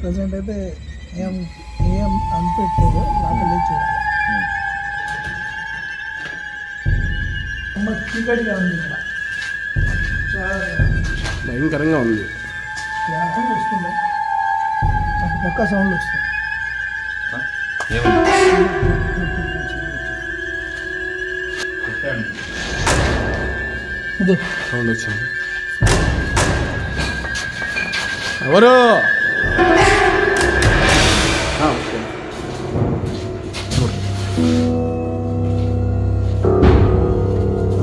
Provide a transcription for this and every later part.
Present అయితే ఏం ఏం అనిపించలేదు, లోపల చూడాలి. చీకటిగా ఉంది ఇక్కడ, చాలా భయంకరంగా ఉంది. వస్తుంది, అటు పక్క సౌండ్ వస్తుంది. సౌండ్ వచ్చింది. ఎవరు?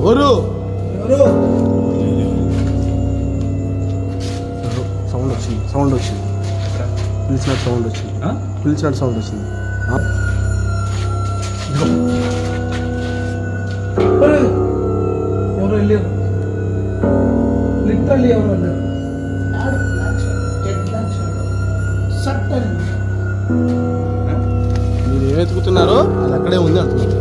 ఎవరు? ఎవరు? సౌండ్ వచ్చింది, సౌండ్ వచ్చింది, పిలిచినట్టు సౌండ్ వచ్చింది, పిలిచినట్టు సౌండ్ వచ్చింది. ఎవరు వెళ్ళారు? లిటరల్లీ ఎవరు వెళ్ళారు? మీరు ఏం వెతుకుతున్నారో అది అక్కడే ఉంది అంటున్నారు.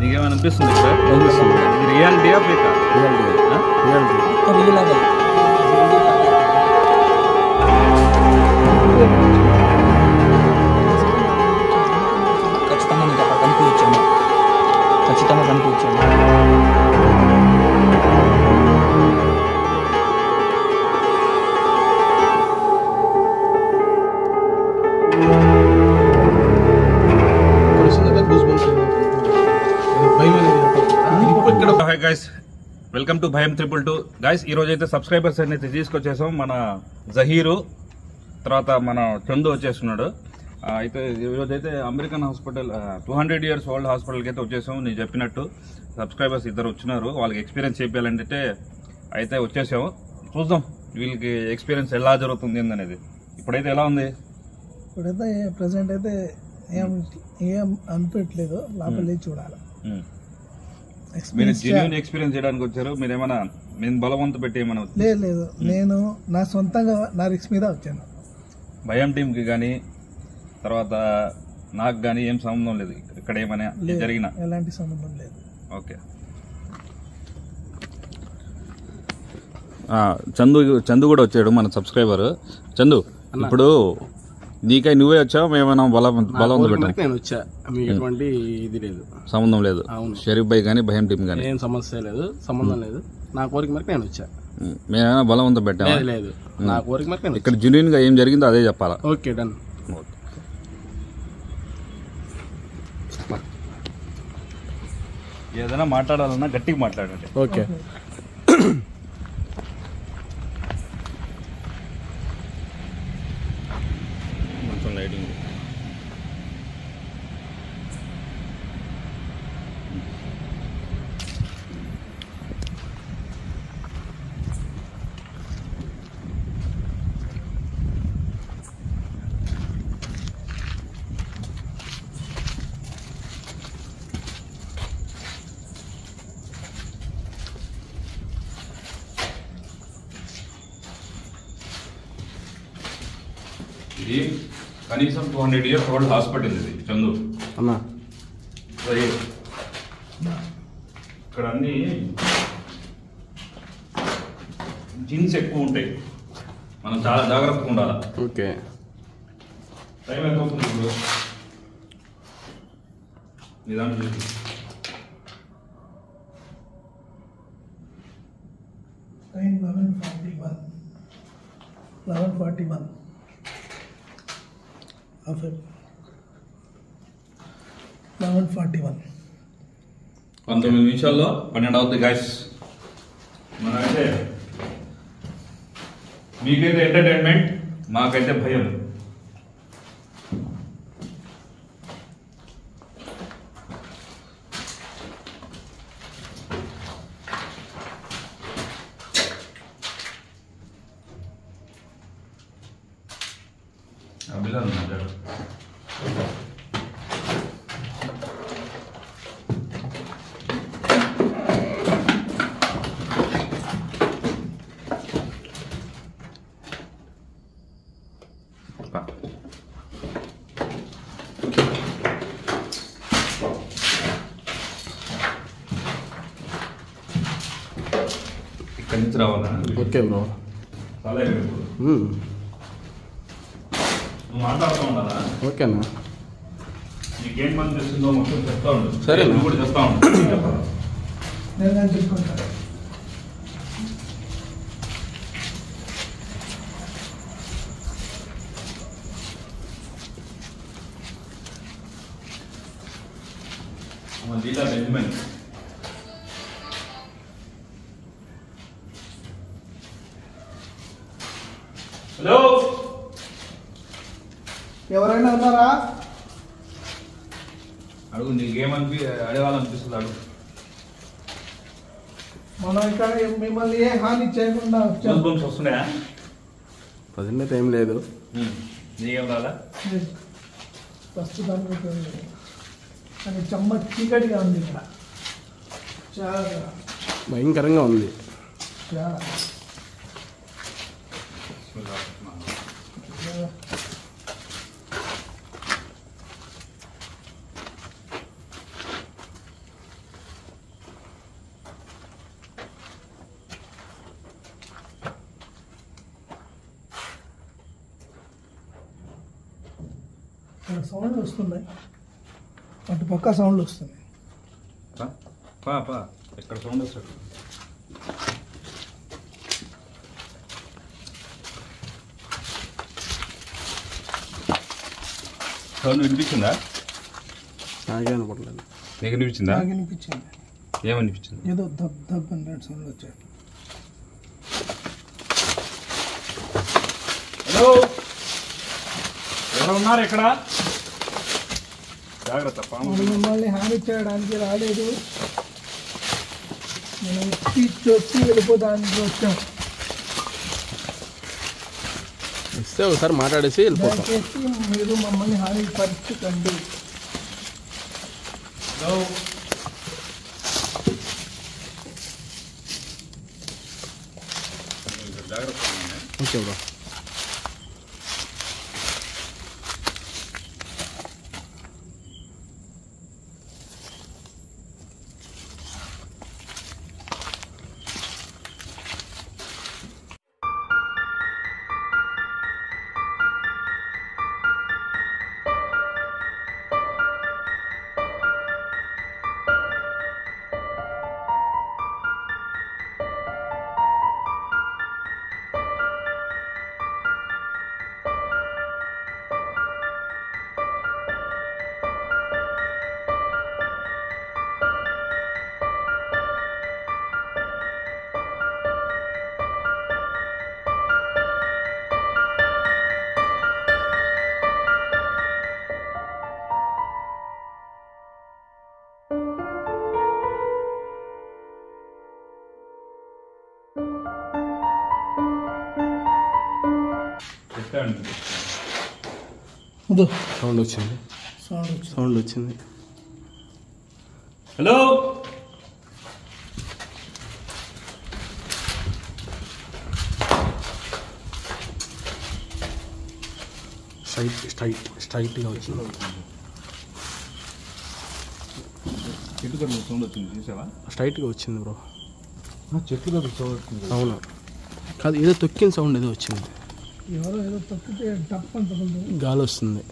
నీకేమనిపిస్తుంది రియాలిటీయా ఫేకా? ఖచ్చితంగా నీకు అక్కడ కనిపించాను, ఖచ్చితంగా కనిపించాను. హాయ్ గైస్, వెల్కమ్ టు భయం 222 గైస్. ఈరోజు అయితే సబ్స్క్రైబర్స్ అయితే తీసుకొచ్చేసాం. మన జహీరు తర్వాత మన చందు వచ్చేస్తున్నాడు. అయితే ఈరోజు అయితే అమెరికన్ హాస్పిటల్ 200 years ఓల్డ్ హాస్పిటల్కి అయితే వచ్చేసాం. నేను చెప్పినట్టు సబ్స్క్రైబర్స్ ఇద్దరు వచ్చినారు, వాళ్ళకి ఎక్స్పీరియన్స్ చేయాలంటే అయితే వచ్చేసాము. చూద్దాం వీళ్ళకి ఎక్స్పీరియన్స్ ఎలా జరుగుతుంది అనేది. ఇప్పుడైతే ఎలా ఉంది? ఇప్పుడైతే ప్రజెంట్ అయితే ఏం ఏం అనిపించలేదు, లోపల చూడాలి. మీరు జెన్యూన్ ఎక్స్పీరియన్స్ చేయడానికి వచ్చారు? మీరు ఏమైనా నేను బలవంత పెట్టి ఏమైనా? లేదు, నేను నా సొంతంగా నా రిస్క్ మీద వచ్చాను. భయం టీంకి కానీ తర్వాత నాకు కానీ ఏం సంబంధం లేదు ఇక్కడ ఏమైనా జరిగిన? ఎలాంటి సంబంధం లేదు. ఓకే. చందు కూడా వచ్చాడు, మన సబ్స్క్రైబర్ చందు. ఇప్పుడు నీకై నువ్వే వచ్చావు, మేమైనా బలవంత పెట్టాను? నేను వచ్చా, మీకు ఎటువంటి ఇది లేదు, సంబంధం లేదు. షరీఫ్ భాయ్ కానీ భయం టీం కానీ ఏం సమస్య లేదు, సంబంధం లేదు. నా కోరిక మేరకు నేను వచ్చా, మేమైనా బలవంతం పెట్టాము? లేదు, నా కోరిక మేరకు నేను ఇక్కడ జెన్యూన్ గా ఏం జరిగిందో అదే చెప్పాలా? Okay, done. ఏదైనా మాట్లాడాలన్నా గట్టిగా మాట్లాడండి. ఓకే. కొంచెం లైటింగ్. ఇది కనీసం 200 years ఓల్డ్ హాస్పిటల్ ఇది చందు అన్నా. ఇక్కడ అన్ని జీన్స్ ఎక్కువ ఉంటాయి, మనం చాలా జాగ్రత్తగా ఉండాలి. ఓకే. టైం ఎంత అవుతుంది ఇప్పుడు? నిదానం చూసి. టైం 11:41. 11:41. 19 నిమిషాల్లో 12 అవుతుంది గాయస్. మనమైతే మీకైతే ఎంటర్టైన్మెంట్, మాకైతే భయం. అభిలాష్ ఇక్కడి నుంచి రావాలా? Okay bro. చాలా నువ్వు మాట్లాడుతూ ఉండాలా? ఓకేనా? నీకేం పని చేస్తుందో మొత్తం చెప్తా ఉండు. సరే, నువ్వు కూడా చెప్తా ఉండు. నేను చెప్పుకుంటాను. లీలా బెంజమిన్. హలో, ఎవరైనా ఉన్నారా? అడుగు. అడగాలనిపిస్తుంది అడుగు. మనం ఇక్కడ మిమ్మల్ని ఏ హాని చేయకుండా వచ్చాం. గూస్ వస్తున్నాయా? ప్రజెంట్ అయితే ఏం లేదు. నీకేం రాలా? ప్రస్తుతానికి కానీ చెమ్మ చీకటిగా ఉంది ఇక్కడ. చాలా భయంకరంగా ఉంది. చాలా సౌండ్లు వస్తున్నాయి. అటు పక్క సౌండ్లు వస్తున్నాయి. ఎక్కడ సౌండ్ వస్తాడు? సౌండ్ వినిపించిందా? నాకే అనుకోవట్లేదు. నీకు వినిపించిందా? నాకు వినిపించింది. ఏమనిపించింది? ఏదో దబ్ దబ్ అని సౌండ్ వచ్చాయి. హలో, ఎవరు ఉన్నారు ఇక్కడ? జాగ్రత్త. మనం మిమ్మల్ని హాని చేయడానికి రాలేదు. మనం వచ్చి వెళ్ళిపోదానికి వచ్చాం. ఇస్తే ఒకసారి మాట్లాడేసి వెళ్ళిపోతాం. దయచేసి మీరు మమ్మల్ని హాని పరచకండి. హలో, జాగ్రత్త. Okay bro. సౌండ్ వచ్చింది. సౌండ్ వచ్చింది. హలో, స్ట్రైట్గా వచ్చింది. చెట్టు సౌండ్ వచ్చింది, చూసావా? స్ట్రైట్గా వచ్చింది బ్రో. చెట్టు సౌండ్ వచ్చింది. అవును కాదు, ఏదో తొక్కిన సౌండ్ ఏదో వచ్చింది. ఎవరో ఏదో తొక్కితే టప్ అని తగులుతుంది. గాలి వస్తుంది,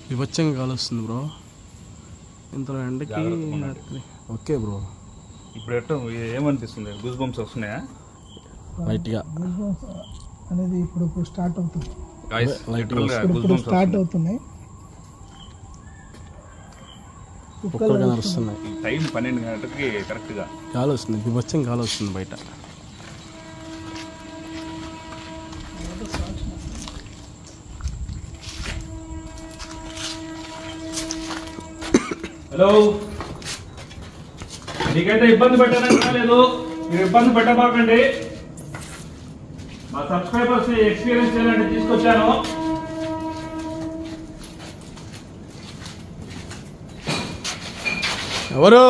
వివచ్చంగా గాలి వస్తుంది బ్రో. ఇంతలో ఎండకి. Okay bro. ఇప్పుడు ఎట్లా ఏమనిపిస్తుంది? గూస్ బంప్స్ వస్తున్నాయా? లైట్గా అనేది ఇప్పుడు స్టార్ట్ అవుతుంది. లైట్గా స్టార్ట్ అవుతున్నాయి. కుక్కలు నడుస్తున్నాయి. టైం 12 గంటలకి కరెక్ట్గా గాలి వస్తుంది, వివచ్చంగా గాలి వస్తుంది బయట. హలో, నీకైతే ఇబ్బంది పెట్టడానికి రాలేదు. మీరు ఇబ్బంది పెట్టబాకండి. మా సబ్స్క్రైబర్స్ ఎక్స్పీరియన్స్ చేయాలంటే తీసుకొచ్చాను. ఎవరు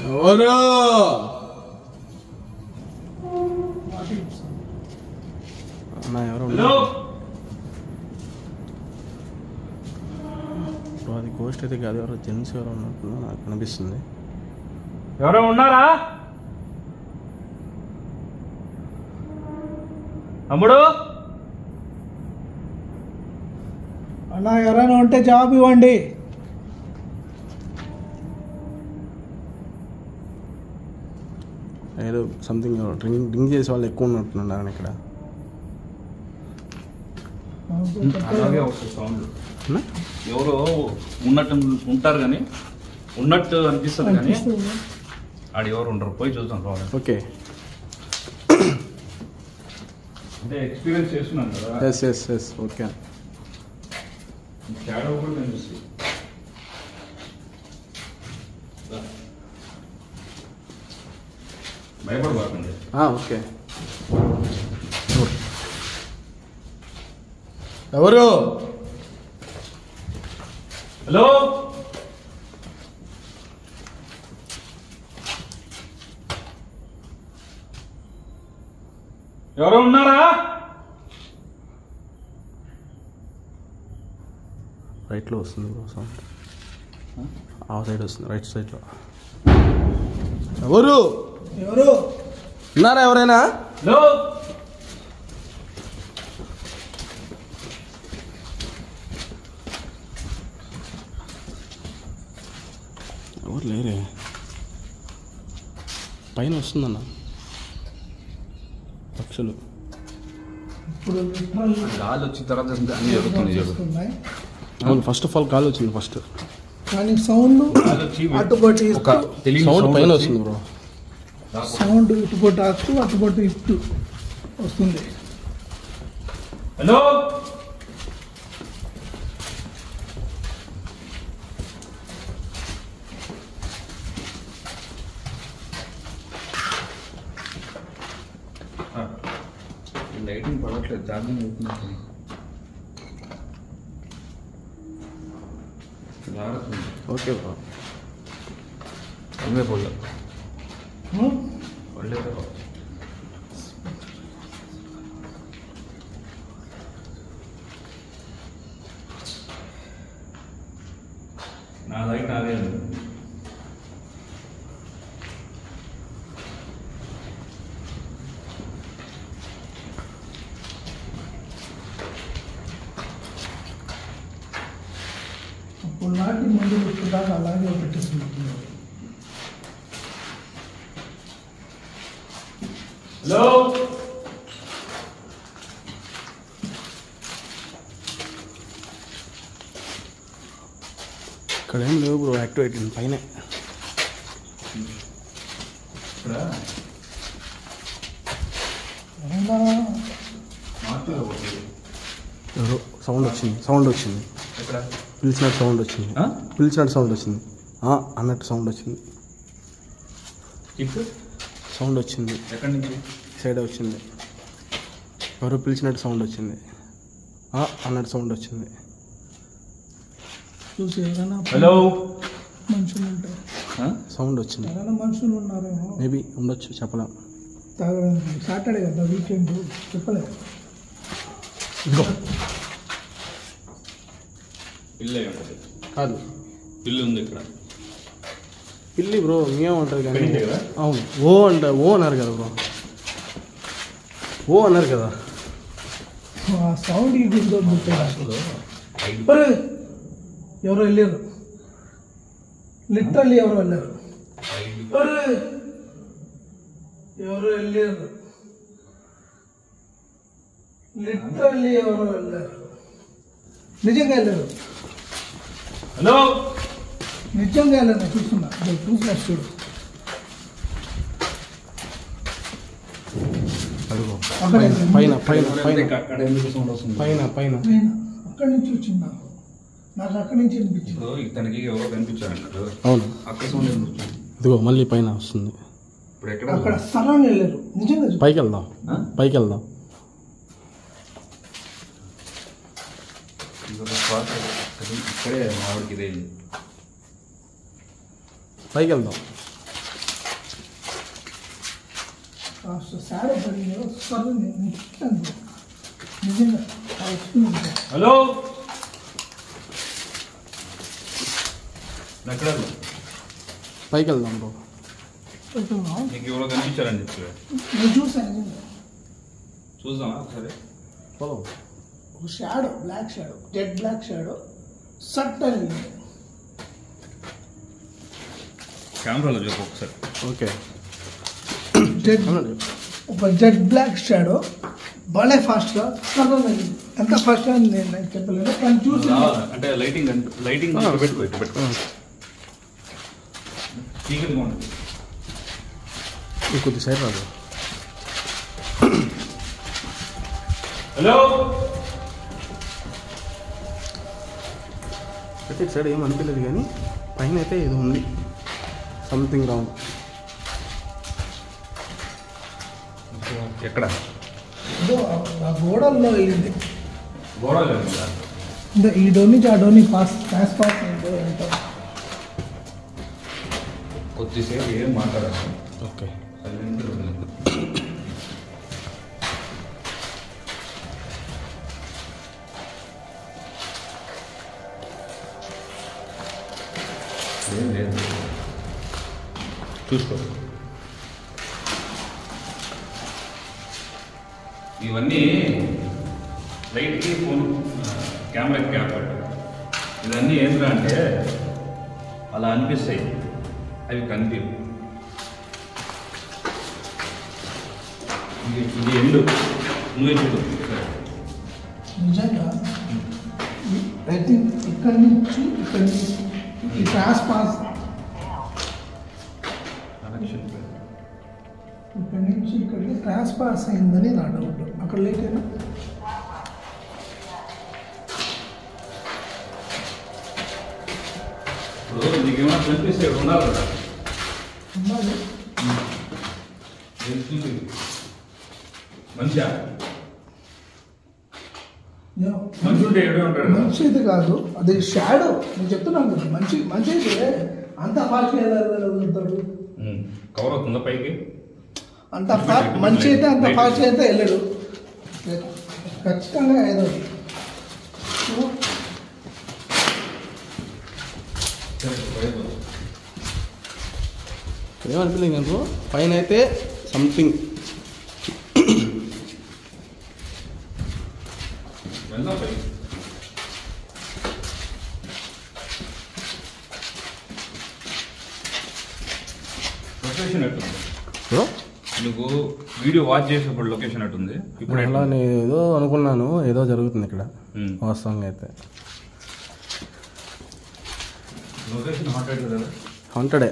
ఎవరు అన్నా ఎవరు? హలో, అది గోస్ట్ అయితే కాదు, ఎవరో జెంట్స్ ఎవరో ఉన్నట్టు నాకు అనిపిస్తుంది. ఎవరో ఉన్నారా తమ్ముడు? అలా ఎవరైనా ఉంటే జాబ్ ఇవ్వండి. ఏదో సంథింగ్ డ్రింక్ చేసే వాళ్ళు ఎక్కువ ఉన్నట్టున్నారు ఇక్కడ. అలాగే వస్తుంది సౌండ్. ఎవరో ఉన్నట్టు ఉంటారు కానీ ఉన్నట్టు అనిపిస్తుంది కానీ ఆడ ఎవరు ఉండరు. పోయి చూద్దాం కావాలి. ఓకే, అంటే ఎక్స్పీరియన్స్ చేస్తున్నాను కదా. Yes yes yes okay. Shadow కూడా కనిపిస్తుంది. భయపడబాకండి. ఓకే. ఎవరు? హలో, ఎవరో ఉన్నారా? రైట్లో వస్తుంది బ్రో సౌండ్. ఆ సైడ్ వస్తుంది, రైట్ సైడ్లో. ఎవరు ఎవరు ఉన్నారా? ఎవరైనా? హలో, ఎవరు లేరే. పైన వస్తుందన్న పక్షులు. ఇప్పుడు లిటరల్ గాలి వచ్చిన తర్వాత అన్ని జరుగుతుంది. వస్తున్నాయి. అవును, ఫస్ట్ ఆఫ్ ఆల్ గాలి వచ్చింది ఫస్ట్. కానీ సౌండ్ అటుపట్టి ఒక తెలియని సౌండ్ sound పైన వచ్చి వస్తుంది బ్రో. సౌండ్ ఇటుపట్టి అటుపట్టి ఇటు వస్తుంది. హలో, లైటింగ్ పడట్లేదు, ఛార్జింగ్ అవుతుంది. Okay bro. ಅವೇ ಬೋಲ್ ಒಳ್ಳೆ నా లైట్ నాదే అప్పుడు నాటి ముందు దాకా అలాగే పెట్టేసుకుంటున్నారు. హలో ఇక్కడ ఏం లేవు బ్రో, యాక్టివేట్ పైన. ఎవరో సౌండ్ వచ్చింది, సౌండ్ వచ్చింది. పిలిచినట్టు సౌండ్ వచ్చింది, పిలిచినట్టు సౌండ్ వచ్చింది, అన్నట్టు సౌండ్ వచ్చింది. సౌండ్ వచ్చింది ఎక్కడి నుంచి? సైడ్ వచ్చింది. ఎవరో పిలిచినట్టు సౌండ్ వచ్చింది, అన్నట్టు సౌండ్ వచ్చింది. చూసి ఎవరైనా హలో మనుషులు ఉంటారు. సౌండ్ వచ్చింది. ఎవరైనా మనుషులు ఉన్నారేమో. మేబీ ఉండొచ్చు, చెప్పలేం. తాగడానికి సాటర్డే కదా వీకెండ్, చెప్పలేదు. ఇదిగో ఇల్లే ఉంటుంది కాదు, ఇల్లు ఉంది ఇక్కడ. పిల్లి బ్రో మేమంటారు కానీ. పెళ్ళి కదా? అవును, ఓ అన్నారు కదా బ్రో, ఓ అన్నారు కదా. ఆ సౌండ్ ఎవరు వెళ్ళారు, లిటరల్లీ ఎవరు వెళ్ళారు, ఎవరు వెళ్ళారు, లిటరల్లీ ఎవరు వెళ్ళారు, నిజంగా వెళ్ళారు, హలో నిజంగా వెళ్ళారు. చూస్తున్నా, చూసిన చూడు. అదిగో అక్కడ పైన పైన పైన అక్కడ ఎందుకు సౌండ్ వస్తుంది? పైన పైన అక్కడి నుంచి వచ్చింది నాకు అక్కడి నుంచి అనిపించింది. ఇప్పుడు ఇతనికి ఎవరో కనిపించారు అక్కడ. అవును, అక్కడ సౌండ్ ఎందుకు వచ్చింది? ఇదిగో మళ్ళీ పైన వస్తుంది. ఇప్పుడు ఎక్కడ? అక్కడ సరాన్ని వెళ్ళారు నిజంగా. పైకి వెళ్దాం, పైకి వెళ్దాం. ఇదొక స్పాట్. ఇక్కడే మావిడికి ఇదే ఇల్లు. పైకి వెళ్దాం. సాడే పడింది నిజంగా. హలో ఎక్కడ పైకి వెళ్దాం బ్రో. నీకు ఎవరో కనిపించారని చెప్పి నేను చూసాను చూద్దామా ఒకసారి. పోదాం. ఒక shadow, black shadow, Z black shadow సట్ అని కెమెరాలో చెప్పు ఒకసారి. ఓకే. జెడ్ ఒక జెడ్ బ్లాక్ షాడో భలే ఫాస్ట్గా సడన్ ఎంత ఫాస్ట్గా నేను చెప్పలేదు కానీ చూసి అంటే లైటింగ్ పెట్టుకో ఇటు పెట్టుకో. చీకటి బాగుంది. కొద్ది సైడ్ రాదు. హలో అయితే ఇటు సైడ్ ఏం అనిపించలేదు కానీ పైన అయితే ఏదో ఉంది, సంథింగ్ రాంగ్. ఎక్కడ ఏదో ఆ గోడల్లో వెళ్ళింది. గోడలు అంటే ఈ డోర్ నుంచి ఆ డోర్ని పాస్ అయిందో ఏంటో. కొద్దిసేపు ఏం మాట్లాడాలి. ఓకే. ఏం లేదు, చూసుకో. ఇవన్నీ లైట్కి ఫోన్ కెమెరాకి క్యాప్ పెట్టారు. ఇవన్నీ ఏంటంటే అంటే అలా అనిపిస్తాయి, అవి కనిపించవు. ఇది ఎండు నువ్వే చూడు. నిజంగా ఐ థింక్ ఇక్కడి నుంచి ఈ క్రాస్ పాస్ ఇక్కడి నుంచి ఇక్కడికి క్రాస్ పాస్ అయిందని నా డౌట్. అక్కడ లేకేనా ఇప్పుడు నీకేమైనా కనిపిస్తే ఉండాలి కదా. ఉండాలి. మంచిగా యా. మంచి ఉంటే ఏడే ఉంటాడు. మంచి అయితే కాదు, అది షాడో. నేను చెప్తున్నాను కదా, మంచి అయితే అంత ఫాస్ట్ ఎలా వదులుతాడు? కవర్ అవుతుందా పైకి? అంత మంచి అయితే అంత ఫాస్ట్ అయితే వెళ్ళడు ఖచ్చితంగా. ఏదో ఏమనిపించలేదు కానీ పైన అయితే సంథింగ్. వెళ్దాం పైకి. లొకేషన్ ఎట్టుంది? బ్రో నువ్వు వీడియో వాచ్ చేసేప్పుడు లొకేషన్ ఎట్టుంది? ఇప్పుడు అలా నేను ఏదో అనుకున్నాను, ఏదో జరుగుతుంది ఇక్కడ వాస్తవంగా అయితే. లొకేషన్ హాంటెడ్ కదా? హాంటెడే,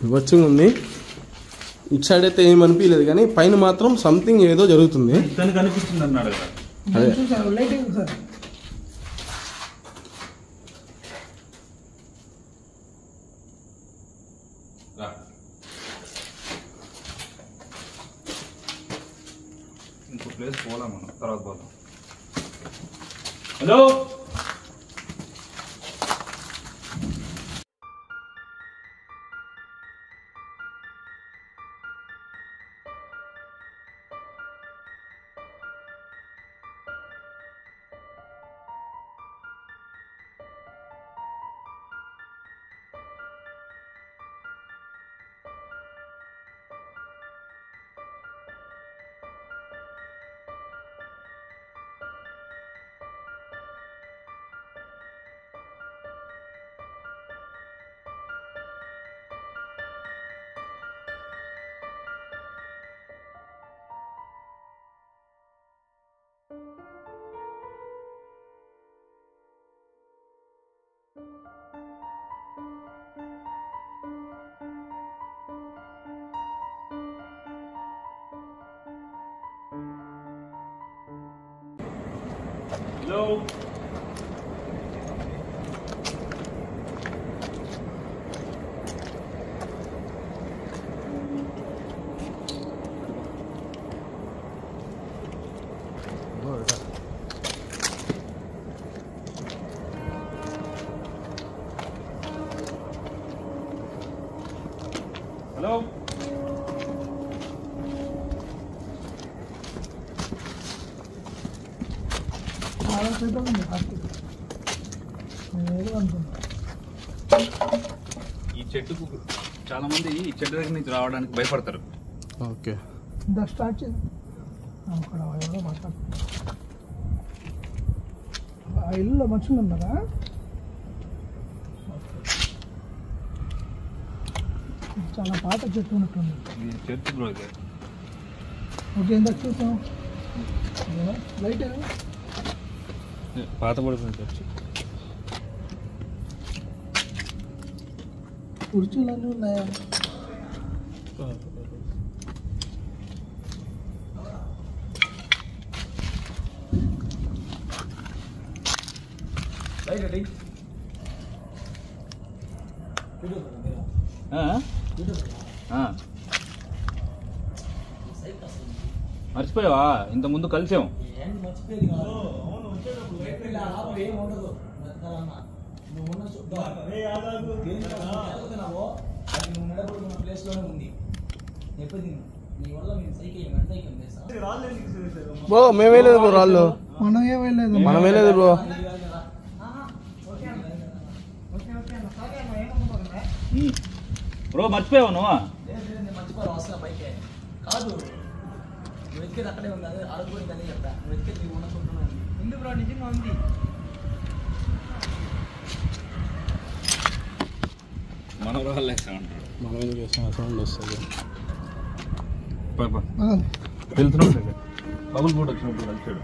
వివచ్చంగా ఉంది. ఇటు సైడ్ అయితే ఏం అనిపించలేదు కానీ పైన మాత్రం సంథింగ్ ఏదో జరుగుతుంది. తనకు అనిపిస్తుంది అన్నాడు కదా. అదే. చూసాను లైటింగ్ సార్. ఇంకో ప్లేస్ పోదాం మనం, తర్వాత పోదాం. హలో హలో హలో చాలా సేపు ఉంది ఫాస్ట్. నేను ఏదో అనుకున్నాను. ఈ చెట్టుకు చాలా మంది ఈ చెట్టు దగ్గర నుంచి రావడానికి భయపడతారు. ఓకే దా స్టార్ట్ చేద్దాం. అక్కడ ఎవరో మాట్లాడుతున్నారు. ఆ ఇల్లులో మనుషులు ఉన్నారా? చాలా పాత చెట్టు ఉన్నట్టుంది. ఈ చెట్టు బ్రో ఇది. ఓకే ఇందాక చూసాం. లైట్ పాత పడుతుంది చెట్టు. కుర్చీలన్నీ ఉన్నాయా? మర్చిపోయావా? ఇంత ముందు కలిసాం. బ్రో మేమే లేదు బ్రో రాళ్ళు. మనం ఏమైలేదు. మనమే లేదు బ్రో. బ్రో మర్చిపోయావా నువ్వు? మన వాళ్ళే మనం ఎందుకు చేస్తాం? సౌండ్ వస్తుంది. వెళ్తున్నాడు పగులు పూట వచ్చినప్పుడు కలిసాడు.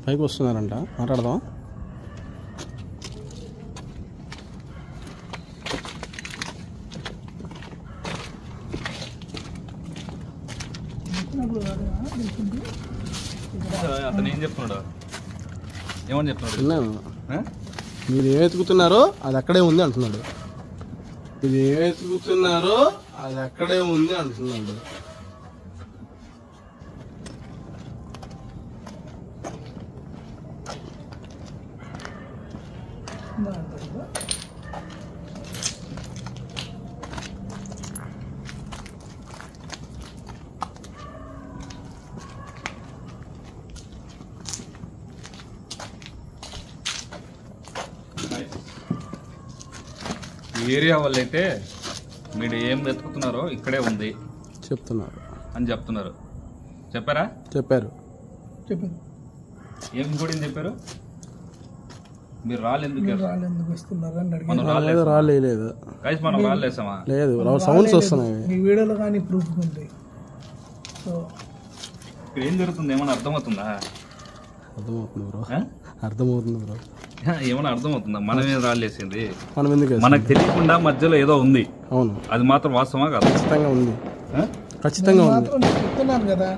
పైకి వస్తున్నారంట, మాట్లాడదాం. అతను ఏం చెప్తున్నాడు? ఏమని చెప్తున్నాడు? విన్నాను. మీరు ఏం వెతుకుతున్నారో అది అక్కడే ఉంది అంటున్నాడు. మీరు ఏం వెతుకుతున్నారో అది అక్కడే ఉంది అంటున్నాడు. ఈ ఏరియా వాళ్ళైతే మీరు ఏం వెతుకుతున్నారో ఇక్కడే ఉంది చెప్తున్నారు అని చెప్తున్నారు. చెప్పారా? చెప్పారు. ఏం కూడా చెప్పారు? మీరు రాళ్ళెందుకు వస్తున్నారని మనం రాలేదు. గైస్ మనం రాళ్ళేసామా? లేదు, సౌండ్స్ వస్తున్నాయి. మీ వీడియోలో కానీ ప్రూఫ్ ఉంది. సో ఇక్కడ ఏం జరుగుతుంది ఏమన్నా అర్థమవుతుందా? అర్థమవుతుంది బ్రో, అర్థమవుతుంది బ్రో. ఏమన్నా అర్థమవుతుందా? మనమే రాళ్ళేసింది. మనం ఎందుకు? మనకు తెలియకుండా మధ్యలో ఏదో ఉంది. అవును, అది మాత్రం వాస్తవమా కాదు? ఖచ్చితంగా ఉంది. ఖచ్చితంగా ఉంది. చెప్తున్నాను కదా,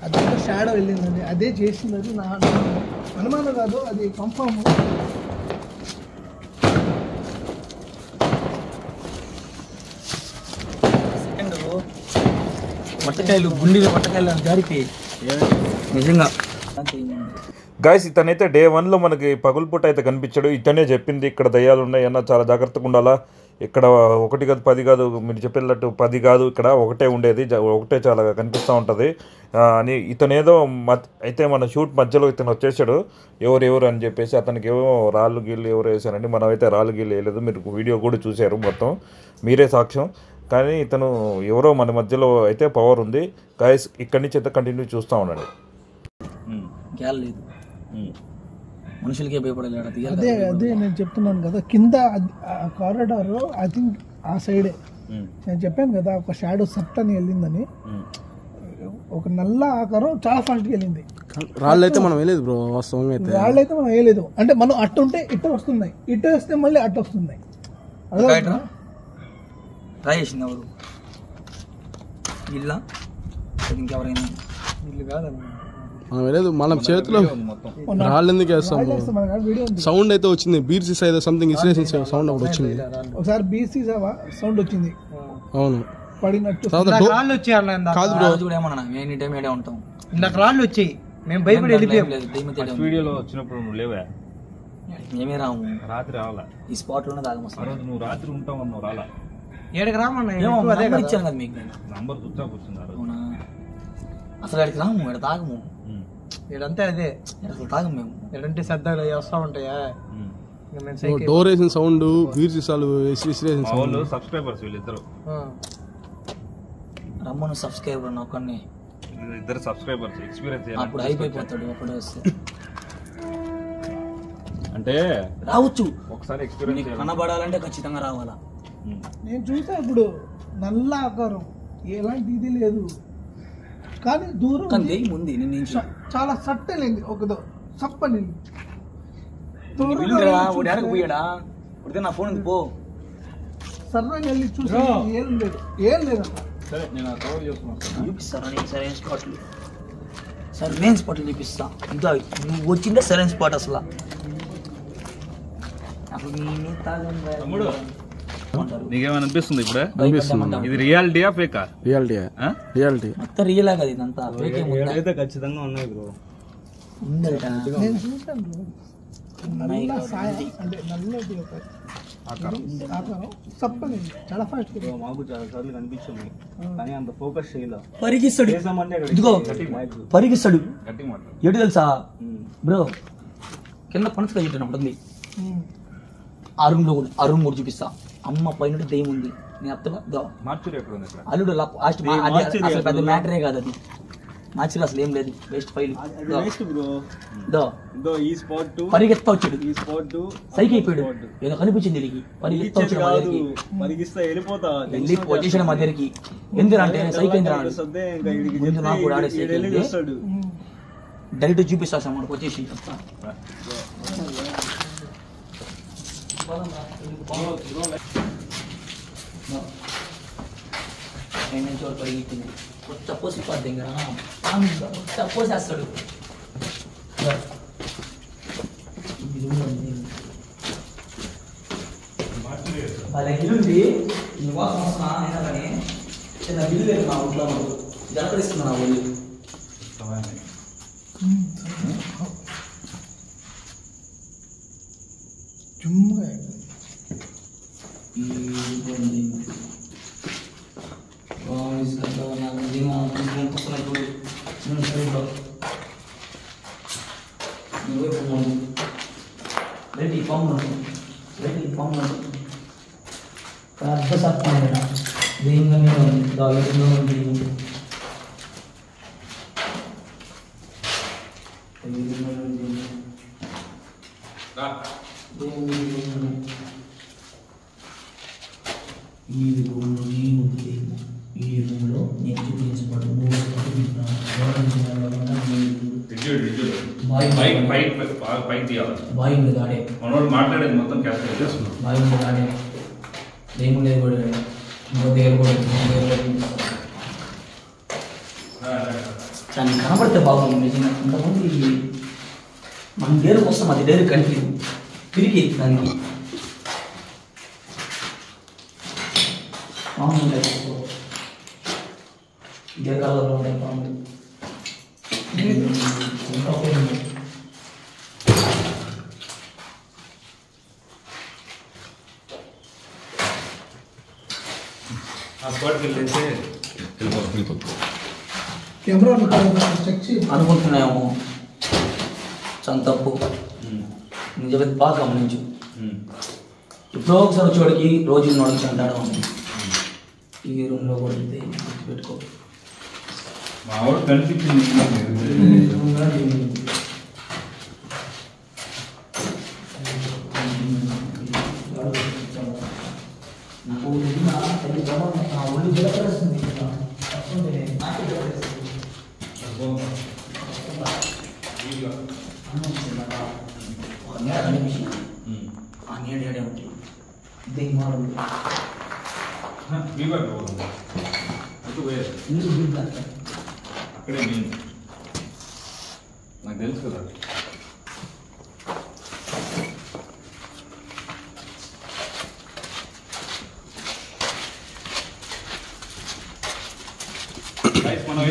అది షాడో వెళ్ళిందని అదే చేసింది. నా అనుమానం కాదు, అది కన్ఫర్మ్. పట్టకాయలు గుండెలు పట్టకాయలు జారికి నిజంగా. గాయస్ ఇతనైతే డే 1లో మనకి పగులుపూట అయితే కనిపించాడు. ఇతనే చెప్పింది ఇక్కడ దయ్యాలు ఉన్నాయి అన్న, చాలా జాగ్రత్తగా ఉండాలా. ఇక్కడ 1 కాదు 10 కాదు, మీరు చెప్పినట్టు 10 కాదు, ఇక్కడ ఒకటే ఉండేది, ఒకటే చాలా కనిపిస్తూ ఉంటుంది అని ఇతనేదో అయితే మన షూట్ మధ్యలో ఇతను వచ్చేసాడు. ఎవరు అని చెప్పేసి అతనికి ఏమో రాళ్ళు గీళ్ళు ఎవరు వేసారండి. మనం అయితే రాళ్ళు గీళ్ళు వేయలేదు, మీరు వీడియో కూడా చూశారు, మొత్తం మీరే సాక్ష్యం. కానీ ఇతను ఎవరో మన మధ్యలో అయితే పవర్ ఉంది. గాయస్ ఇక్కడి నుంచి అయితే కంటిన్యూ చూస్తూ ఉండండి. లేదు మనుషులకే భయపడలేడు. అదే నేను చెప్తున్నాను కదా, కింద కారిడార్ ఐ థింక్ ఆ సైడే నేను చెప్పాను కదా, ఒక షాడో సట్టని వెళ్ళిందని. ఒక నల్ల ఆకారం చాలా ఫాస్ట్గా వెళ్ళింది. రాళ్ళు అయితే మనం వేయలేదు బ్రో, వాస్తవంగా అయితే రాళ్ళు అయితే మనం వేయలేదు. అంటే మనం అట్టు ఉంటే ఇట్ట వస్తున్నాయి, ఇట్ట వస్తే మళ్ళీ అట్ట వస్తున్నాయి. ట్రై చేసింది ఎవరు? ఇల్లా ఇంకెవరైనా? ఇల్లు కాదన్న మనం వేయలేదు. మనం చేతిలో రాళ్ళు ఎందుకు వేస్తాం? సౌండ్ అయితే వచ్చింది, బీర్సీస్ అయితే సంథింగ్ ఇన్సిలేషన్ సౌండ్ ఒకటి వచ్చింది. ఒకసారి బీసీ సౌండ్ వచ్చింది. అవును, పడినట్టు రాళ్ళు వచ్చాయి. కాదు బ్రో, ఎనీ టైం ఏడే ఉంటాం. ఇందాక రాళ్ళు వచ్చాయి, మేము భయపడి వెళ్ళిపోయాం. వీడియోలో వచ్చినప్పుడు నువ్వు లేవా? మేమే రాము, రాత్రి రావాలా? ఈ స్పాట్ లోనే తాగము. ఆ రోజు నువ్వు రాత్రి ఉంటావు అన్నావు, రాలా? ఏడకి రామన్నా ఇచ్చాను కదా మీకు నేను. నంబర్ స్విచ్ ఆఫ్ వచ్చింది. అవునా? అసలు ఎక్కడికి రాము, ఇక్కడ తాగము. ఇడంతే అదే అసలు తాగము మేము. ఎడంటే శ్రద్ధలు వస్తూ ఉంటాయా, మేము సైకిల్ డోర్ వేసిన సౌండ్ బీర్ సీసాలు విసిరేసిన మా సౌండ్ వాళ్ళు సబ్స్క్రైబర్స్ వీళ్ళిద్దరు రమ్మను సబ్స్క్రైబర్ నొక్కని ఇద్దరు సబ్స్క్రైబర్స్ ఎక్స్పీరియన్స్ అప్పుడు అయిపోతాడు అప్పుడు వస్తే అంటే రావచ్చు ఒకసారి ఎక్స్పీరియన్స్ నీకు కనబడాలంటే ఖచ్చితంగా రావాలా. నేను చూసా ఇప్పుడు నల్ల ఆకారం ఎలాంటి ఇది లేదు కానీ దూరం కానీ దెయ్యం ఉంది నిన్న చాలా సట్టలేంది ఒక సప్పని పిలువురా వాడు ఎడకు పోయాడా ఉడితే నా ఫోన్ ఉంది పో. సర్రంగా వెళ్ళి చూసి ఏం లేదు అక్కడ. సరే నేను ఆ కవర్ చేసుకున్నాను చూపిస్తారా నీకు సరైన స్పాట్లు సరైన స్పాట్లు చూపిస్తా. ఇంకా నువ్వు వచ్చిందే సరైన స్పాట్ అసలు. అప్పుడు తమ్ముడు నీకేమైనా అనిపిస్తుంది ఇప్పుడు అనిపిస్తుంది. ఇది రియాలిటీయా ఫేకా? రియాలిటీ మొత్తం రియల్ కదా ఇదంతా ఫేక్ ఏం ఉందా? అయితే ఖచ్చితంగా ఉన్నాయి బ్రో. ఉందట నేను చూసాను బ్రో. నల్ల సాయ అంటే నల్లటి ఒక ఆకారం సప్పని చాలా ఫాస్ట్ మాకు చాలా సార్లు కనిపించింది కానీ అంత ఫోకస్ చేయలేదు. పరిగిస్తాడు చేసామంటే ఇదిగో పరిగిస్తాడు. గట్టిగా మాట్లాడు. ఎటు తెలుసా బ్రో కింద పనసగా చెట్టు ఉంటుంది ఆ రూమ్ కూడా చూపిస్తా. అమ్మ పైన దెయ్యం ఉంది. నేను అత్తగా మార్చురి ఎక్కడ ఉంది ఇక్కడ? అల్లుడు లాస్ట్ అసలు పెద్ద మ్యాటరే కాదు అది. మార్చిలో అసలు ఏం లేదు వేస్ట్ ఫైల్ నెక్స్ట్ బ్రో దో ఈ స్పాట్ పరిగెత్తా వచ్చాడు ఈ స్పాట్ సైకి అయిపోయాడు. ఏదో కనిపించింది వీడికి పరిగెత్తా వచ్చాడు మా దగ్గరికి. పరిగిస్తా వెళ్ళిపోతా వెళ్ళి వచ్చేసాడు మా దగ్గరికి. ఎందుకంటే సైకి ఎందుకు ముందు నాకు కూడా ఆడే సైకిల్ చూస్తాడు డైరెక్ట్ చూపిస్తా సార్ మనకు వచ్చేసి పరిగెత్తింది కొత్త పోసి పద్ది కొత్త పోసేస్తాడు. వాళ్ళ ఇల్లుంది నివాసం వస్తున్నా అయినా కానీ చిన్న బిల్లు లేదు మా ఊళ్ళో మాకు జనకరిస్తున్నా నా ఊళ్ళు. జుమ్ముగా పెద్ద సత్వం దేంగా ఉంది. ఈ రూమ్లో నేను చూపించబడు బాయ్ ఉంది గాడే మాట్లాడేది మొత్తం క్యాప్చర్ చేస్తున్నాం. బాయ్ ఉంది గాడే దేము లేదు కూడా ఇంకో దగ్గర కూడా దాన్ని కనబడితే బాగుంది నిజంగా. ఇంతమంది మనం డేరుకు వస్తాం అది డేరు కనిపి తిరిగి దానికి పాములు ఉంటాయి ఇదే కలర్లో ఉంటాయి పాములు. ఆ స్పాట్కి వెళ్ళేస్తే కెమెరా చెక్ చేసి అనుకుంటున్నాము చాలా తప్పు. నేను చెప్పేది బాగా గమనించు. ఎప్పుడో ఒకసారి వచ్చేవాడికి రోజు నడిచి అంటాడు. ఈ రూమ్లో కూడా పెట్టుకో. మా వాడు కనిపించింది. నాకు ఒళ్ళు జలపరుస్తుంది. ఆ నీడే ఉంటుంది దెయ్యం అక్కడే మెయిన్ నాకు తెలుసు కదా. మనం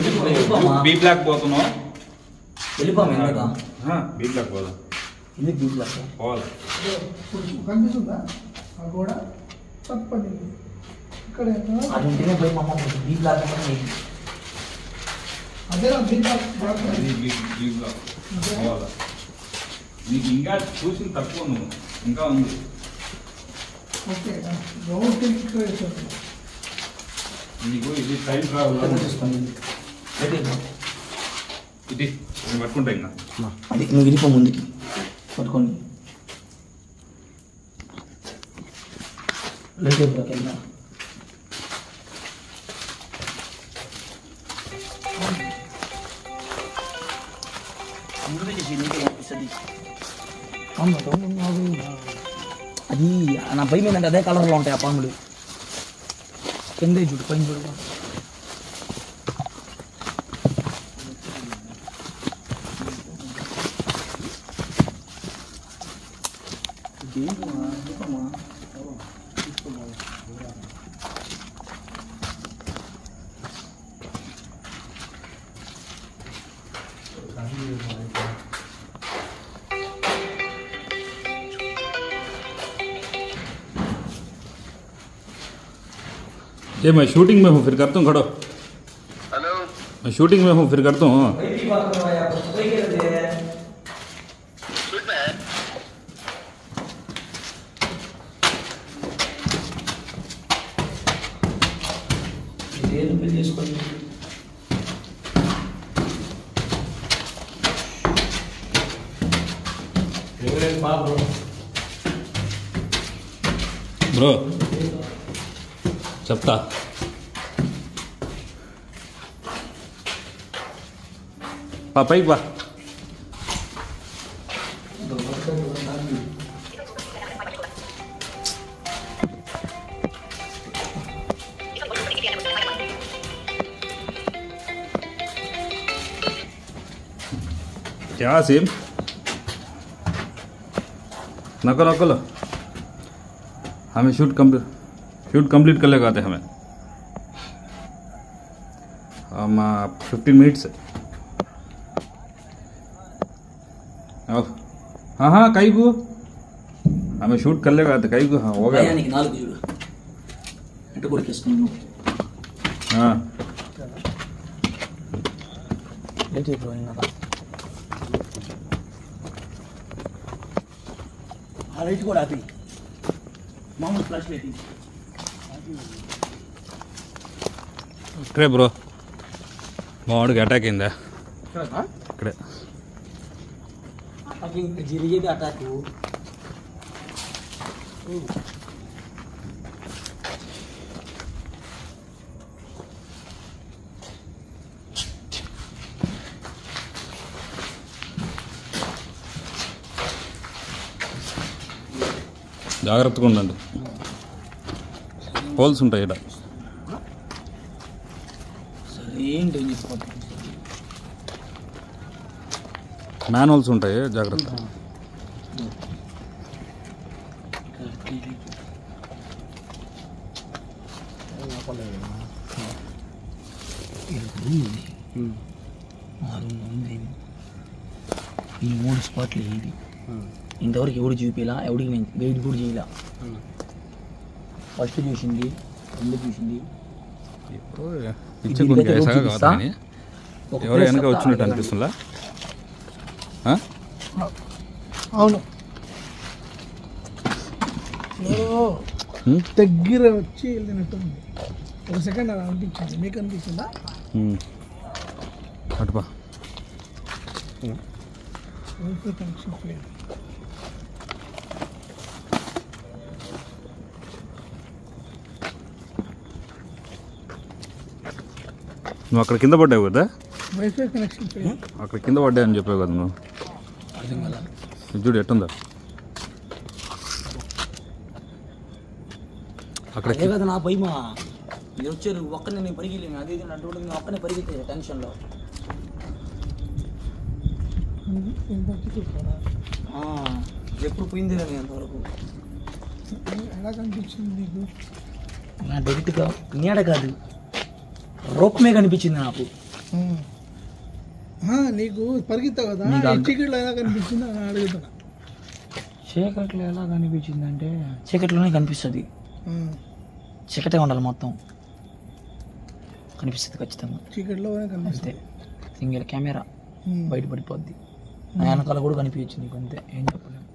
బీ బ్లాక్ పోతున్నాం. వెళ్ళిపోయాం ఎందుకా బీ బ్లాక్ పోదాం. ఎందుకు దీంట్లో పోవాలి. కనిపిస్తుందా ఆ గోడ తప్పని ఇక్కడ అది ఉంటేనే పోయి మా అమ్మ బీ బ్లాక్ అదే బీ బ్లాక్ పోవాలి. నీకు ఇంకా చూసిన తక్కువ నువ్వు ఇంకా ఉంది. ఓకే రౌండ్ టిక్ నీకు ఇది టైం ట్రావెల్ ఇది నేను పట్టుకుంటా ఇంకా. అది నువ్వు వెళ్ళిపో ముందుకి పట్టుకోండి. లేదు బ్రో కింద. అది నా భయం ఏంటంటే అదే కలర్లో ఉంటాయి ఆ పాములు. కింద చూడు పైన చూడు. ये मैं शूटिंग में हूँ फिर करता हूँ खड़ो. हेलो मैं शूटिंग में हूँ फिर करता हूँ. బ్రో చెప్తా. పైకి బా. क्या सीम नकल नकल हमें शूट कंप्लीट कर लेगा आते हमें हम 15 मिनट्स. हाँ हाँ कई को हमें शूट कर लेगा आते कई को. हाँ हो गया. हाँ లైట్ కూడా ఆపి మామూలు ఫ్లాష్ లైట్. ఇక్కడే బ్రో మా వాడికి అటాక్ అయిందా ఇక్కడే. జరిగేది అటాక్. జాగ్రత్తగా ఉండండి. హోల్స్ ఉంటాయి ఇక్కడ. ఏంటి మ్యాన్ హోల్స్ ఉంటాయి జాగ్రత్త. ఈ 3 స్పాట్లు ఇది ఇంతవరకు ఎవడు చూపిలా, ఎవడికి నేను గైడ్ కూడా చేయలే. ఫస్ట్ చూసింది, 2 చూసింది. ఎవరో వెనక వచ్చినట్టు అనిపిస్తుందా? అవును దగ్గర వచ్చి వెళ్ళినట్టుంది. ఒక సెకండ్ అలా అనిపించింది. మీకు అనిపించిందా? అటుపా కనెక్షన్ లేదు. నువ్వు అక్కడ కింద పడ్డావు కదా, వైఫై కనెక్షన్ లేదు. అక్కడ కింద పడ్డాయని చెప్పావు కదా నువ్వు. చూడు ఎట్టుందా అక్కడ. కదా నా భయమా, మీరు వచ్చారు ఒక్కనే, నేను పరిగెళ్ళాను. అదే అడ్డు నేను ఒక్కనే పరిగెత్తాను టెన్షన్లో. ఎప్పుడు పోయింది నేను అంతవరకు. ఎలా కనిపించింది నీకు? నా డైరెక్ట్గా నీడ కాదు, రూపమే కనిపించింది నాకు. నీకు పరిగెత్తావు కదా, చీకట్లో ఎలా కనిపించింది అని అడుగుతున్నా. చీకట్లో ఎలా కనిపించింది అంటే చీకట్లోనే కనిపిస్తుంది. చీకటే ఉండాలి మొత్తం, కనిపిస్తుంది ఖచ్చితంగా. చీకట్లో కనిపిస్తుంది. సింగిల్ కెమెరా బయటపడిపోద్ది. నా వెనకాల కూడా కనిపించచ్చు నీకు, అంతే, ఏం చెప్పలేము.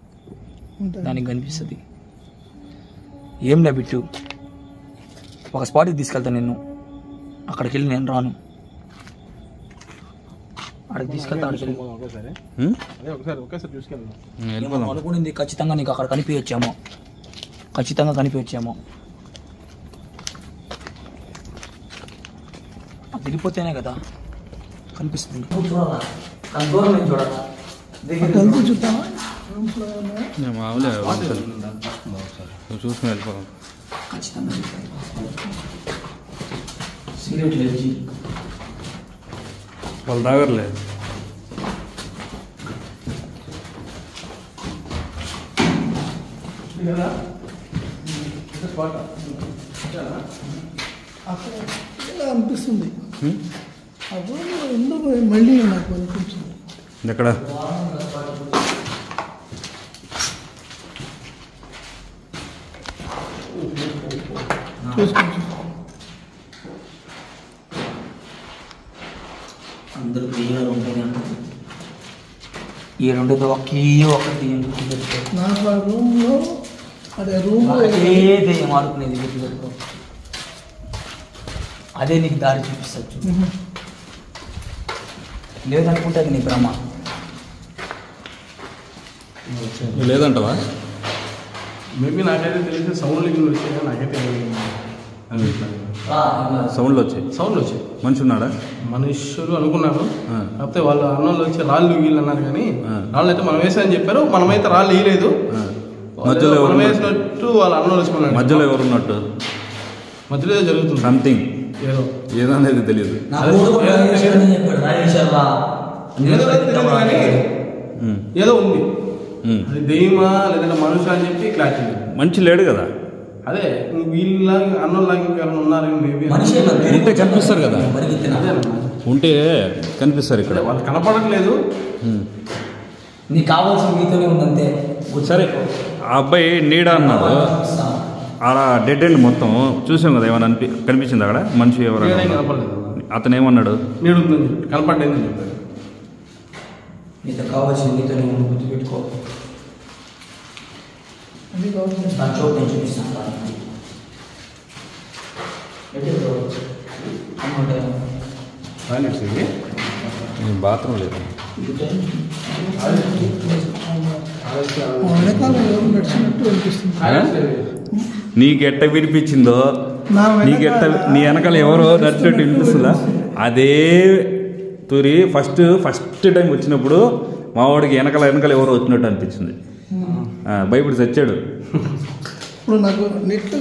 ఉంటుంది. దానికి కనిపిస్తుంది. ఏం లే బిట్టు, ఒక స్పాట్కి తీసుకెళ్తాను నిన్ను, అక్కడికి వెళ్ళి నేను రాను, అక్కడికి తీసుకెళ్తా, అక్కడికి వెళ్ళి ఒకేసారి హ్మ్? అదే ఒకేసారి చూసుకెళ్దాం. వెళ్ళిపోదాం. అనుకునింది ఖచ్చితంగా నీకు అక్కడ కనిపించచ్చేమో, ఖచ్చితంగా కనిపించచ్చేమో. అది తిరిగిపోతేనే కదా కనిపిస్తుంది. కలిసి చూద్దామా రూమ్స్లో ఉన్నాయా? నేను మామూలే చూసుకుని వెళ్ళిపోదాం. ఖచ్చితంగా సిగరెట్ లేదు, వాళ్ళు తాగర్లేదు. అక్కడ ఇలా అనిపిస్తుంది. అప్పుడు ఎందుకు మళ్ళీ నాకు అనిపించింది. ఎక్కడ చూసుకోవచ్చు. అందరూ దెయ్యాలు ఉంటాయి అంటే ఈ రెండుతో ఒకే ఒకటి దెయ్యం గుర్తుపెట్టుకో. నాకు ఆ రూమ్లో అదే రూమ్లో అదే దెయ్యం ఆడుకునేది గుర్తుపెట్టుకో. అదే నీకు దారి చూపిస్తచ్చు. లేదనుకుంటే అది నీ భ్రమ. లేదంటవా? మేబీ నాకైతే తెలిసి సౌండ్ లింక్ వచ్చాయి, నాకైతే సౌండ్లు వచ్చాయి. సౌండ్లు వచ్చాయి. మనిషి ఉన్నాడా? మనుషులు అనుకున్నారు, కాకపోతే వాళ్ళు అన్నోళ్ళు వచ్చి రాళ్ళు వీళ్ళు అన్నారు, కానీ రాళ్ళు అయితే మనం వేసామని చెప్పారు. మనమైతే రాళ్ళు వేయలేదు. మధ్యలో ఎవరు మనం వేసినట్టు వాళ్ళ అన్నోళ్ళు వచ్చి మధ్యలో ఎవరు ఉన్నట్టు? మధ్యలో ఏదో జరుగుతుంది, సంథింగ్ ఏదో ఏదో అనేది తెలియదు. ఏదో ఉంది. అది దెయ్యమా లేదంటే మనుషులు అని చెప్పి క్లారిటీ లేదు. మంచి లేడు కదా. అదే వీళ్ళలాగా అన్నోళ్ళలాగా ఇంకెవరైనా ఉన్నారు మేబీ. ఉంటే కనిపిస్తారు కదా, అదే ఉంటే కనిపిస్తారు ఇక్కడ. వాళ్ళు కనపడట్లేదు. నీకు కావాల్సిన మీతోనే ఉందంతే. సరే, ఆ అబ్బాయి నీడ అన్నాడు, అలా డెడ్ ఎండ్ మొత్తం చూసాం కదా. ఏమైనా కనిపించింది అక్కడ మనిషి ఎవరైనా? కనపడలేదు. అతను ఏమన్నాడు? నీడు ఉందని కనపడలేదని చెప్పారు. నీతో కావాల్సిన మీతోనే ఉంది, గుర్తుపెట్టుకో. అది కావచ్చు. నా చోటు నేను చూపిస్తాను. టాయిలెట్స్ ఇవి బాత్రూమ్ లేదు. వెనకాల ఎవరు నడిచినట్టు అనిపిస్తుంది. నీకు ఎట్ట వినిపించిందో, నా నీకు ఎట్ట నీ వెనకాల ఎవరో నడిచినట్టు వినిపిస్తుందా? అదే తూరి ఫస్ట్ టైం వచ్చినప్పుడు మా వాడికి వెనకాల ఎవరో వచ్చినట్టు అనిపించింది. భయపడి చచ్చాడు. ఇప్పుడు నాకు నెట్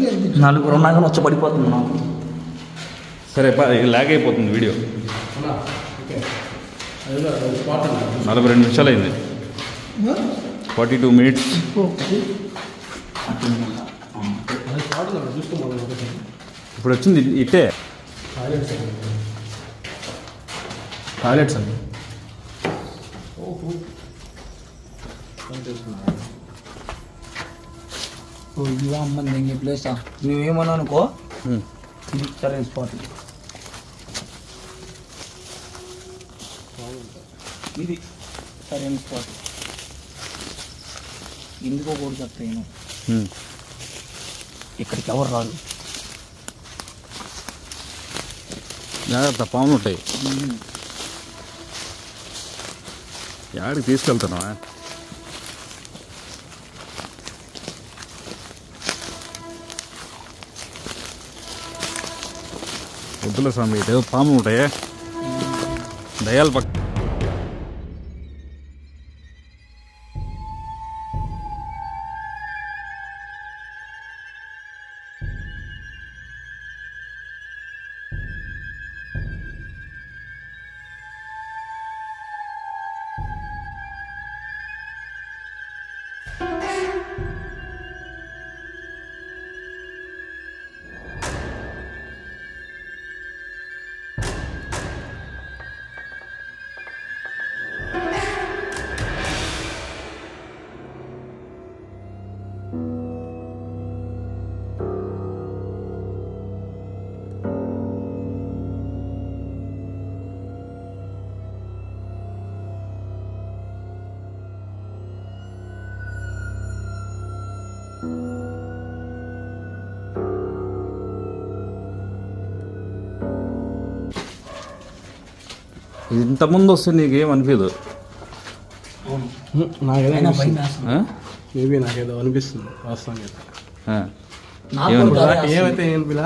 నలుగురు ఉన్నాక వచ్చి పడిపోతుంది నాకు. సరే, లాగ్ అయిపోతుంది వీడియో. 42 నిమిషాలు అయింది. 42 minutes. ఇప్పుడు వచ్చింది ఇట్టే టాయిలెట్స్ అండి. ఇవా అమ్మని దెంగే ప్లేసా? నువ్వేమన్నా అనుకో, ఇది సరైన స్పాట్. ఇది సరైన స్పాట్. ఎందుకో కూడా చెప్తాను, ఇక్కడికి ఎవరు రాదు. జాగ్రత్త, పాములు ఉంటాయి. యాడికి తీసుకెళ్తున్నావా? వద్దుల స్వామి, ఏదో పాములు ఉంటాయే, దయాలు పక్క. ఇంతకుముందు వస్తే నీకేం అనిపించదు. నాకేదో అయినా భయం వేస్తుంది. మేబీ నాకేదో అనిపిస్తుంది వాస్తవంగా అయితే. నాకు కూడా భయం వేస్తుంది. ఏమైతే ఏం పిల్ల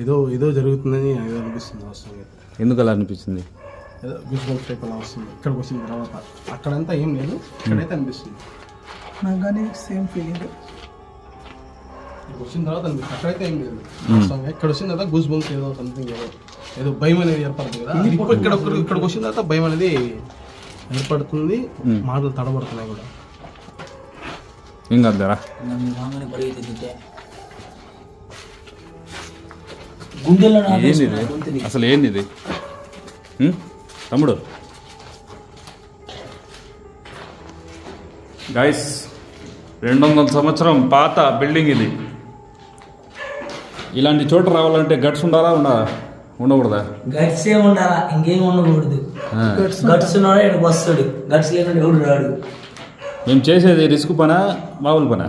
ఏదో జరుగుతుందని నాకేదో అనిపిస్తుంది వాస్తవంగా అయితే. ఎందుకు అలా అనిపించింది? ఏదో గూస్ టైప్ అలా వస్తుంది ఇక్కడికి వచ్చిన తర్వాత. అక్కడంతా ఏం లేదు, ఇక్కడైతే అనిపిస్తుంది. నాకు కానీ సేమ్ ఫీలింగ్. ఇక్కడికి వచ్చిన తర్వాత అనిపిస్తుంది, అక్కడైతే ఏం లేదు వాస్తవంగా. ఇక్కడ వచ్చిన తర్వాత గూస్ బంప్స్ ఏదో సంథింగ్ ఏదో భయం అనేది ఏర్పడుతుంది కదా. ఇక్కడికి వచ్చిన తర్వాత భయం అనేది ఏర్పడుతుంది, మాటలు తడబడుతున్నాయి కూడా. ఏం కాదురా, రాగానే పరిగెత్తితే గుండెల్లో ఏంది ఇది అసలు? ఏంది ఇది తమ్ముడు? గైస్ 200 సంవత్సరం పాత బిల్డింగ్ ఇది. ఇలాంటి చోట రావాలంటే గట్స్ ఉండాలా ఉండకూడదా? గట్స్ ఏ ఉండాలా, ఇంకేం ఉండకూడదు. గట్స్ ఉన్నాడు ఇక్కడికి వస్తాడు, గట్స్ లేకుండా ఎవడు రాడు. మేము చేసేది రిస్క్ పనా మామూలు పనా?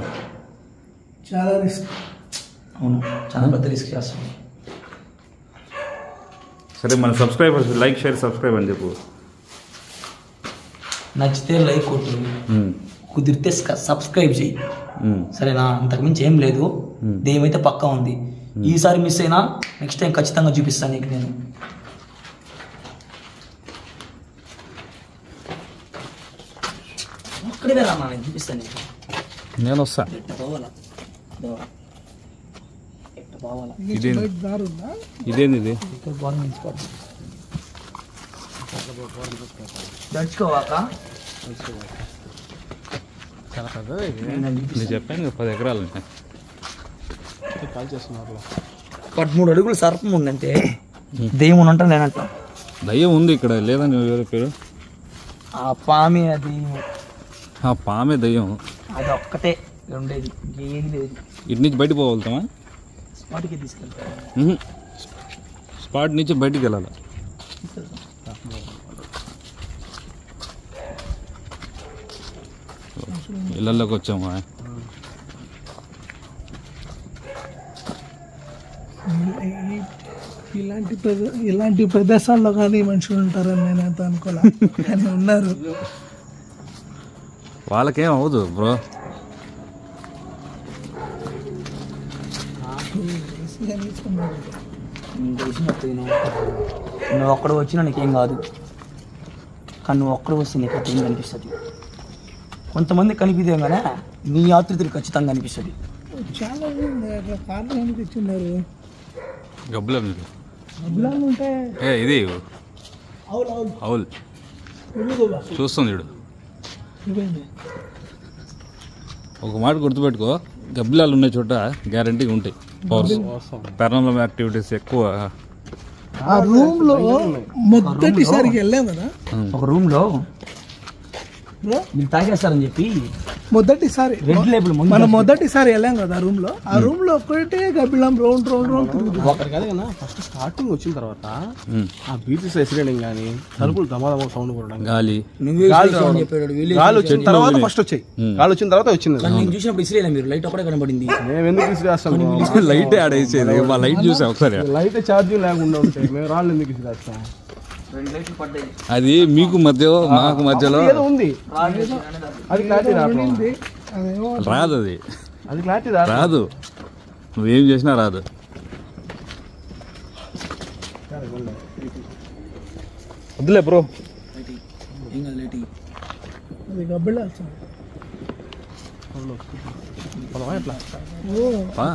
చాలా రిస్క్. అవును, చాలా పెద్ద రిస్క్ చేస్తాం. సరే మన సబ్స్క్రైబర్స్ లైక్ షేర్ సబ్స్క్రైబ్ అని చెప్పు. నచ్చితే లైక్ కొట్టు, కుదిరితే సబ్స్క్రైబ్ చెయ్యి. సరేనా? అంతకుమించి ఏం లేదు. దేమైతే పక్కా ఉంది. ఈసారి మిస్ అయినా నెక్స్ట్ టైం ఖచ్చితంగా చూపిస్తాను నీకు నేను. అక్కడే రానా, నేను చూపిస్తాను నీకు. నేను వస్తా. ఎట్ట పోవాలా, ఎట్ట పోవాలా. ఇదేంది? దారి ఉందా? ఇదేంది ఇది? ఇక్కడ గవర్నమెంట్ స్పాట్ దడుచుకోవాక చాలా పెద్దది నేను చెప్పాను 10 ఎకరాలు కాల్ చేస్తున్నారు. 13 అడుగులు సర్పం ఉందంటే దెయ్యం అంటా నేనంట. దయ్యం ఉంది ఇక్కడ, లేదని ఎవరి పేరు? ఆ పామి అది, ఆ పామే దయ్యం. అది ఒక్కటే ఉండేది, ఏది లేదు. ఇటు నుంచి బయటకు పోగలుగుతామా? స్పాట్కి తీసుకెళ్తాను. స్పాట్ నుంచి బయటికి వెళ్ళాలి. ఇళ్ళల్లోకి వచ్చాము. ఇలాంటి ప్రదేశాల్లో కానీ మనుషులు ఉంటారని నేనైతే అనుకోలే, కానీ ఉన్నారు. వాళ్ళకేం అవ్వదు బ్రో. నువ్వు ఒక్కడ వచ్చినా నీకేం కాదు, కానీ నువ్వు ఒక్కడ వస్తే నీకు అర్థం కనిపిస్తుంది. కొంతమంది కనిపిదే కానీ నీ యాత్రికులు ఖచ్చితంగా కనిపిస్తుంది. చాలా అట్లా కార్లు ఏమి తెచ్చున్నారు. గబ్బులం అభిలాలు ఉంటే ఇది అవులు అవులు అవుల్ ఇదిగోబా. చూస్తుంది చూడు. ఇదేంటి? ఒక మాట గుర్తుపెట్టుకో, గబ్బిలాలు ఉన్న చోట గ్యారంటీగా ఉంటాయి పవర్స్, పారానార్మల్ యాక్టివిటీస్ ఎక్కువ. ఆ రూమ్ లో మొదటిసారికి వెళ్ళాం కదా ఒక రూమ్ లో బ్రో, మీరు తాగేస్తారని చెప్పి మొదటిసారి రెడ్ లేబుల్ మనం మొదటిసారి వెళ్ళాం కదా రూమ్ లో. ఆ రూమ్ లో ఒక్కటే గబ్బిలం రౌండ్ రౌండ్ రౌండ్ తిరుగుతుంది. అక్కడ కాదు కదా, ఫస్ట్ స్టార్టింగ్ వచ్చిన తర్వాత ఆ బీచెస్ ఎసిరేయడం కానీ తలుపులు దమాదమా సౌండ్ కొట్టడం, గాలి గాలి వచ్చిన తర్వాత ఫస్ట్ వచ్చాయి. గాలి వచ్చిన తర్వాత వచ్చింది. నేను చూసినప్పుడు ఇసిరేలా మీరు లైట్ ఒక్కడే కనబడింది. మేము ఎందుకు ఇసిరేస్తాం? లైట్ యాడ్ వేసేది, మా లైట్ చూసా ఒకసారి. లైట్ ఛార్జింగ్ లేకుండా ఉంటాయి, మేము రాళ్ళు ఎందుకు ఇసిరేస్తాం? 2 లైట్లు పడ్డాయి. అది మీకు మధ్య మాకు మధ్యలో ఏదో ఉంది, అది క్లారిటీ రావట్లేదు. అదేమో రాదు. అది అది క్లారిటీ రాదు, నువ్వేం చేసినా రాదు. వద్దులే బ్రో. ఏం కాదు లైట్. అది గబ్బిలాలు సార్. ఎట్లా పా.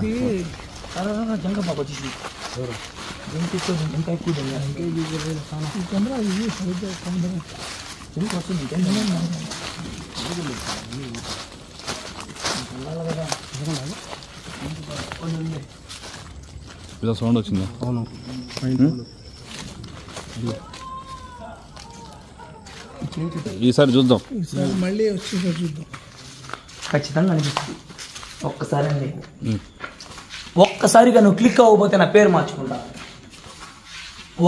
జంక పాప వచ్చేసి ఇంకా ఎక్కువ ఈ కెమెరా ఇది సరిగ్గా కెమెరా జంక వస్తుంది. ఇలా సౌండ్ వచ్చిందా? అవును. ఈసారి చూద్దాం. ఈసారి మళ్ళీ వచ్చి చూద్దాం. ఖచ్చితంగా అనిపిస్తుంది. ఒక్కసారి అండి, ఒక్కసారిగా నువ్వు క్లిక్ అవ్వకపోతే నా పేరు మార్చుకుంటా.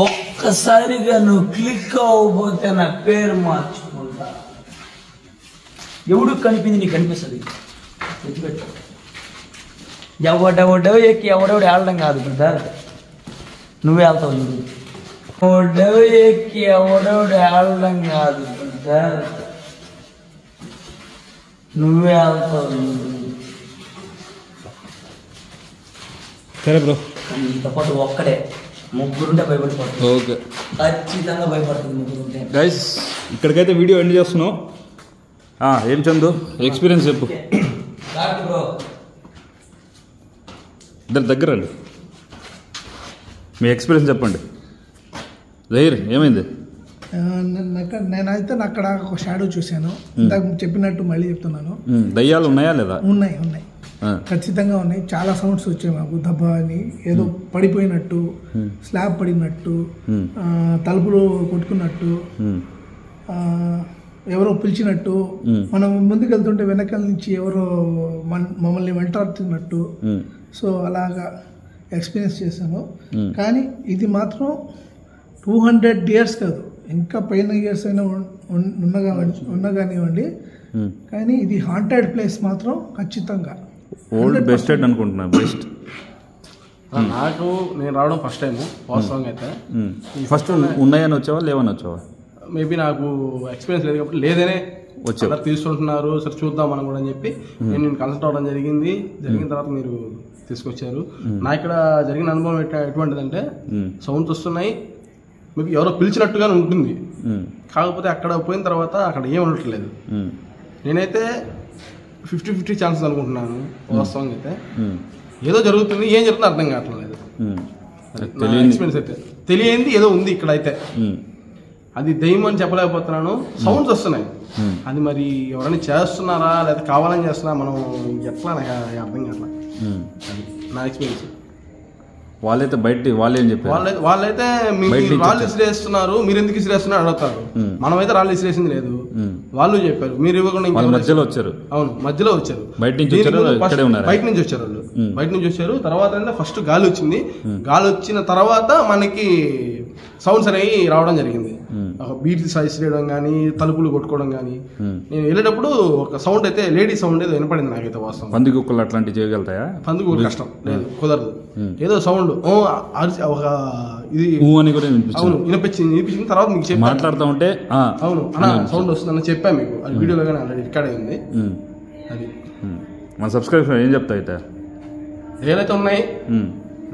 ఒక్కసారిగా నువ్వు క్లిక్ అవ్వకపోతే నా పేరు మార్చుకుంటా. ఎవడు కనిపింది నీకు కనిపిస్తుంది. విడిచిపెట్టు. ఎవడెవడో ఎక్కి ఎవడెవడు వెళ్ళడం కాదు బ్రదర్, నువ్వే వెళ్తావు చూడు. ఎవడెవ ఎక్కి ఎవడెవడు వెళ్ళడం కాదు బ్రదర్, నువ్వే వెళ్తావు చూడు. సరే బ్రో. ఇంత పాటు ఒక్కడే, ముగ్గురుంటే భయపడిపోతుంది. ఓకే ఖచ్చితంగా భయపడుతుంది ముగ్గురుంటే. గైస్ ఇక్కడికైతే వీడియో ఎండ్ చేస్తున్నాం. ఏం చందు ఎక్స్పీరియన్స్ చెప్పు. బ్రో ఇద్దరు దగ్గర రండి, మీ ఎక్స్పీరియన్స్ చెప్పండి. జహీర్ ఏమైంది? నేనైతే అక్కడ ఒక షాడో చూశాను. ఇందాక చెప్పినట్టు మళ్ళీ చెప్తున్నాను, దయ్యాలు ఉన్నాయా లేదా? ఉన్నాయి ఉన్నాయి, ఖచ్చితంగా ఉన్నాయి. చాలా సౌండ్స్ వచ్చాయి మాకు, దెబ్బ అని, ఏదో పడిపోయినట్టు, స్లాబ్ పడినట్టు, తలుపులు కొట్టుకున్నట్టు, ఎవరో పిలిచినట్టు, మనం ముందుకు వెళ్తుంటే వెనకాల నుంచి ఎవరో మమ్మల్ని వెంటాడుతున్నట్టు. సో అలాగా ఎక్స్పీరియన్స్ చేశాము. కానీ ఇది మాత్రం 200 years కాదు, ఇంకా పైన ఇయర్స్ అయినా ఉన్నా కానివ్వండి, కానీ ఇది హాంటెడ్ ప్లేస్ మాత్రం ఖచ్చితంగా ఓల్డ్ బెస్ట్ అనుకుంటున్నా. బెస్ట్ నాకు నేను రావడం ఫస్ట్ టైం వాస్తవంగా అయితే. ఫస్ట్ ఉన్నాయని వచ్చావా లేవని వచ్చావా? మేబీ నాకు ఎక్స్పీరియన్స్ లేదు కాబట్టి లేదనే వచ్చావు, తీసుకుంటున్నారు, సరే చూద్దాం మనం కూడా అని చెప్పి నేను కన్సల్ట్ అవ్వడం జరిగింది. జరిగిన తర్వాత మీరు తీసుకొచ్చారు. నా ఇక్కడ జరిగిన అనుభవం ఎటువంటిదంటే, సౌండ్స్ వస్తున్నాయి, మీకు ఎవరో పిలిచినట్టుగానే ఉంటుంది, కాకపోతే అక్కడ పోయిన తర్వాత అక్కడ ఏం ఉండట్లేదు. నేనైతే 50-50 ఛాన్సెస్ అనుకుంటున్నాను వాస్తవంగా అయితే. ఏదో జరుగుతుంది, ఏం జరుగుతుందో అర్థం కావట్లేదు. ఎక్స్పీరియన్స్ అయితే తెలియంది ఏదో ఉంది ఇక్కడ అయితే, అది దెయ్యం అని చెప్పలేకపోతున్నాను. సౌండ్స్ వస్తున్నాయి, అది మరి ఎవరైనా చేస్తున్నారా లేదా కావాలని చేస్తున్నారా మనం ఎట్లా నాకు అర్థం కావట్లా. అది నా ఎక్స్పీరియన్స్. వాళ్ళైతే బయట వాళ్ళేం చెప్పారు? వాళ్ళైతే మీరు రాళ్ళు ఇసిరేస్తున్నారు, మీరు ఎందుకు ఇసిరేస్తున్నారు అడుగుతారు. మనమైతే రాళ్ళు ఇసిరేసింది లేదు, వాళ్ళు చెప్పారు. మీరు ఇవ్వకుండా మధ్యలో వచ్చారు. అవును, మధ్యలో వచ్చారు. బయట నుంచి వచ్చారు, బయట నుంచి వచ్చారు వాళ్ళు. బయట నుంచి వచ్చారు. తర్వాత ఫస్ట్ గాలి వచ్చింది, గాలి వచ్చిన తర్వాత మనకి సౌండ్స్ అనేవి రావడం జరిగింది. ఒక బీట్ ఇసిరేయడం కానీ, తలుపులు కొట్టుకోవడం కానీ. నేను వెళ్ళేటప్పుడు ఒక సౌండ్ అయితే, లేడీ సౌండ్ ఏదో వినపడింది నాకైతే వాస్తవం. పందికొక్కలు అట్లాంటివి చేయగలుగుతాయా? పందికొక్కలు కష్టం, లేదు, కుదరదు. ఏదో సౌండ్ ఒక ఇది అవును వినిపించింది. తర్వాత మీకు చెప్పి మాట్లాడుతూ ఉంటే అవును అన్న సౌండ్ వస్తుందని చెప్పాను మీకు. అది వీడియోలో కానీ ఆల్రెడీ రికార్డ్ అయింది. అది మన సబ్స్క్రైబర్ ఏం చెప్తా అయితే ఏదైతే ఉన్నాయి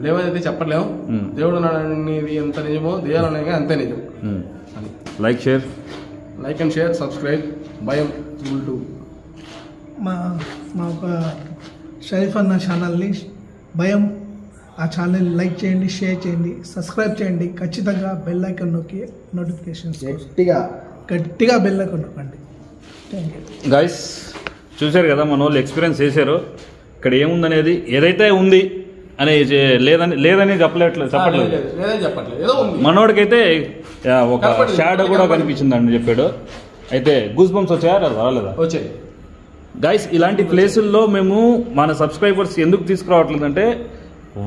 లేవైతే చెప్పట్లేము. దేవుడు అనేది ఎంత నిజమో దెయ్యాలు ఉన్నాయి కానీ అంతే నిజం. లైక్ అండ్ షేర్ సబ్స్క్రైబ్ భయం 2. మా ఒక షరీఫ్ అన్న ఛానల్ని భయం, ఆ ఛానల్ లైక్ చేయండి, షేర్ చేయండి, సబ్స్క్రైబ్ చేయండి. ఖచ్చితంగా బెల్ ఐకాన్ నొక్కి నోటిఫికేషన్స్ గట్టిగా బెల్ ఐకాన్ నొక్కండి. Thank you guys. చూశారు కదా, మన వాళ్ళు ఎక్స్పీరియన్స్ చేశారు. ఇక్కడ ఏముందనేది ఏదైతే ఉంది అని లేదని చెప్పట్లేదు. మనోడికైతే ఒక షాడో కూడా కనిపించిందని చెప్పాడు. అయితే గూస్ బంప్స్ వచ్చాయా రాలేదా? వచ్చాయి. గైస్ ఇలాంటి ప్లేసుల్లో మేము మన సబ్స్క్రైబర్స్ ఎందుకు తీసుకురావట్లేదంటే,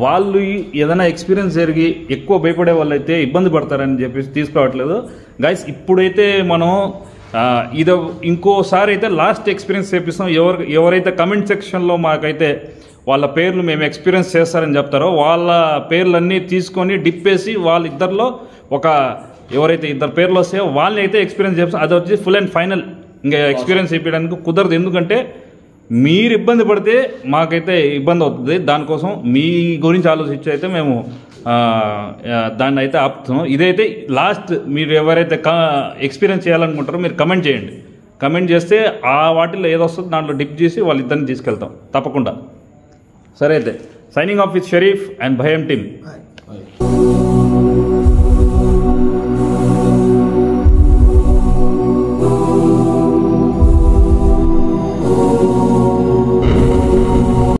వాళ్ళు ఏదైనా ఎక్స్పీరియన్స్ జరిగి ఎక్కువ భయపడే వాళ్ళు అయితే ఇబ్బంది పడతారని చెప్పేసి తీసుకురావట్లేదు. గైస్ ఇప్పుడైతే మనం ఇది ఇంకోసారి అయితే లాస్ట్ ఎక్స్పీరియన్స్ చేపిస్తాం. ఎవరైతే కమెంట్ సెక్షన్లో మాకైతే వాళ్ళ పేర్లు మేము ఎక్స్పీరియన్స్ చేస్తారని చెప్తారో వాళ్ళ పేర్లన్నీ తీసుకొని డిప్పేసి వాళ్ళిద్దరిలో ఎవరైతే ఇద్దరు పేర్లు వస్తాయో వాళ్ళని అయితే ఎక్స్పీరియన్స్ చేస్తాం. అది వచ్చి ఫుల్ అండ్ ఫైనల్. ఇంకా ఎక్స్పీరియన్స్ చేయడానికి కుదరదు, ఎందుకంటే మీరు ఇబ్బంది పడితే మాకైతే ఇబ్బంది అవుతుంది. దానికోసం మీ గురించి ఆలోచించి అయితే మేము దాన్ని అయితే ఆపుతున్నాం. ఇదైతే లాస్ట్. మీరు ఎవరైతే ఎక్స్పీరియన్స్ చేయాలనుకుంటారో మీరు కమెంట్ చేయండి. కమెంట్ చేస్తే ఆ వాటిలో ఏదొస్తుందో దాంట్లో డిప్ చేసి వాళ్ళిద్దరిని తీసుకెళ్తాం తప్పకుండా. సరే అయితే signing off with Sharif and భయం టీమ్.